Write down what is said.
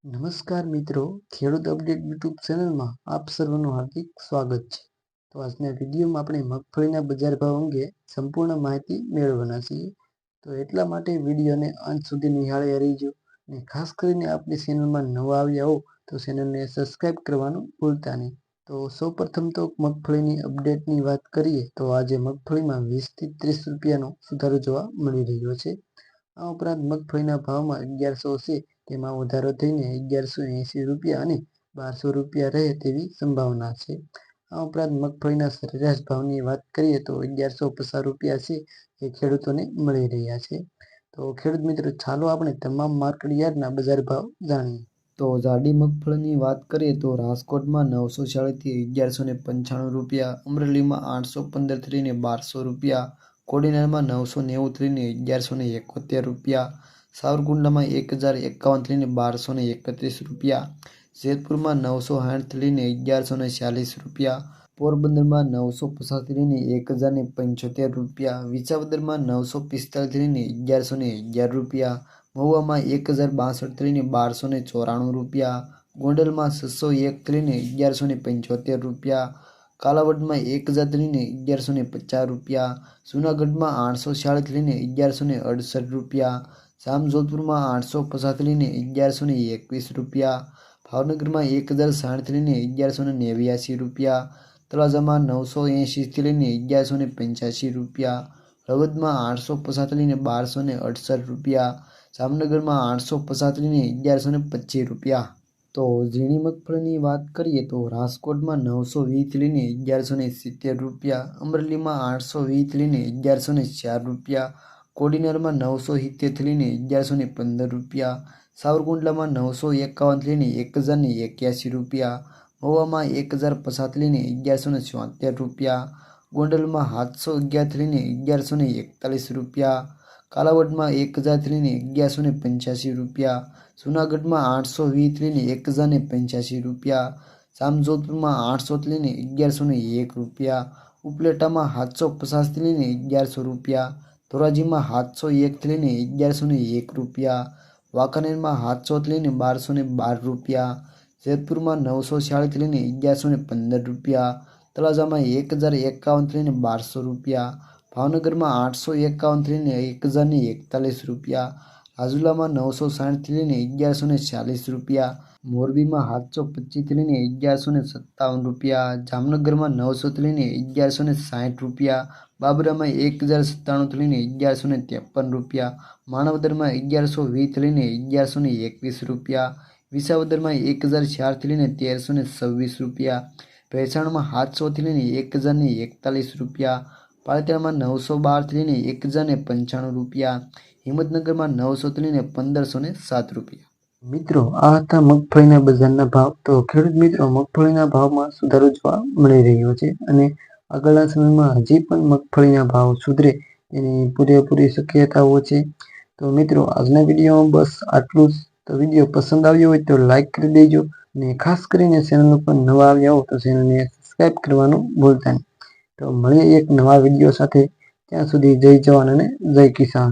નમસ્કાર મિત્રો, ખેડૂત અપડેટ યુટ્યુબ ચેનલમાં આપ સર્વનું હાર્દિક સ્વાગત છે। તો આજના વિડીયોમાં આપણે મગફળીના બજાર ભાવ અંગે સંપૂર્ણ માહિતી મેળવવાના છીએ। તો એટલા માટે વિડીયોને અંત સુધી નિહાળી રહેજો અને ખાસ કરીને આપણી ચેનલમાં નવા આવ્યા હો તો ચેનલને સબસ્ક્રાઈબ કરવાનું ભૂલતા નહીં। તો સૌપ્રથમ તો મગફળીની અપડેટની વાત કરીએ તો આજે મગફળીમાં 20 થી 30 રૂપિયાનો સુધારો જોવા મળી રહ્યો છે। આ ઉપરાંત મગફળીના ભાવમાં 1100 છે તેમાં વધારો થઈને 1180 રૂપિયા અને 1200 રૂપિયા રહે તેવી સંભાવના છે। આ ઉપરાંત મગફળીના સરેરાશ ભાવની વાત કરીએ તો 1150 રૂપિયા છે એ ખેડૂતોને મળી રહ્યા છે। તો ખેડૂત મિત્રો, ચાલો આપણે તમામ માર્કેટ યાર્ડના બજાર ભાવ જાણીએ। તો જાડી મગફળીની વાત કરીએ તો રાજકોટમાં 940 થી 1195 રૂપિયા, અમરેલીમાં 815 થી 1200 રૂપિયા, કોડીનારમાં 990 થી 1171 રૂપિયા, સાવરકુંડલામાં 1051 થી 1231 રૂપિયા, જેતપુરમાં 960 થી 1140 રૂપિયા, પોરબંદરમાં 950 થી 1075 રૂપિયા, વિસાવદરમાં 945 થી 1111 રૂપિયા, મહુવામાં 1062 થી 1294 રૂપિયા, ગોંડલમાં 601 થી 1175 રૂપિયા, કાલાવડમાં 1000 થી 1150 રૂપિયા, જૂનાગઢમાં 846 થી 1168 રૂપિયા, જામજોધપુરમાં 850 થી 1121 રૂપિયા, ભાવનગરમાં 1060 થી 1189 રૂપિયા, તળાજામાં 980 થી 1185 રૂપિયા, હળવદમાં 850 થી 1268 રૂપિયા, જામનગરમાં 850 થી 1125 રૂપિયા। તો ઝીણી મગફળીની વાત કરીએ તો રાજકોટમાં 920 થી 1170 રૂપિયા, અમરેલીમાં 820 થી 1104 રૂપિયા, કોડીનારમાં 970 થી 1115 રૂપિયા, સાવરકુંડલામાં 951 થી 1081 રૂપિયા, મહુવામાં 1050 થી 1174 રૂપિયા, ગોંડલમાં 711 થી 1141 રૂપિયા, કાલાવડમાં 1000 થી 1185 રૂપિયા, જૂનાગઢમાં 820 થી 1085 રૂપિયા, જામજોધપુરમાં 800 થી 1101 રૂપિયા, ઉપલેટામાં 750 થી 1100 રૂપિયા, ધોરાજીમાં 701 થી 1101 રૂપિયા, વાંકાનેરમાં 700 થી 1212 રૂપિયા, જેતપુરમાં 940 થી 1115 રૂપિયા, તળાજામાં 1051 થી 1200 રૂપિયા, ભાવનગરમાં 851 થી 1041 રૂપિયા, રાજુલામાં 960 થી 1140 રૂપિયા, મોરબીમાં 725 થી 1157 રૂપિયા, જામનગરમાં 900 થી 1160 રૂપિયા, બાબરામાં 1097 થી 1153 રૂપિયા, માણાવદરમાં 1120 થી 1121 રૂપિયા, વિસાવદરમાં 1004 થી 1326 રૂપિયા, ભેસાણમાં 700 થી 1041 રૂપિયા, પાલિતાણામાં 912 થી 1095 રૂપિયા, હિંમતનગરમાં 900 થી 1507 રૂપિયા। મિત્રો, આ હતા મગફળીના બજારના ભાવ। તો ખેડૂત મિત્રો, મગફળીના ભાવમાં સુધારો જોવા મળી રહ્યો છે અને આગળના સમયમાં હજી પણ મગફળીના ભાવ સુધરે તેની પૂરેપૂરી શક્યતાઓ છે। તો મિત્રો, આજના વિડીયોમાં બસ આટલું જ। તો વિડીયો પસંદ આવ્યો હોય તો લાઈક કરી દેજો અને ખાસ કરીને ચેનલ ઉપર નવા આવ્યા હો તો ચેનલને સબસ્ક્રાઈબ કરવાનું ભૂલતા નહીં। તો મળીએ એક નવા વિડીયો સાથે, ત્યાં સુધી જય જવાન અને જય કિસાન।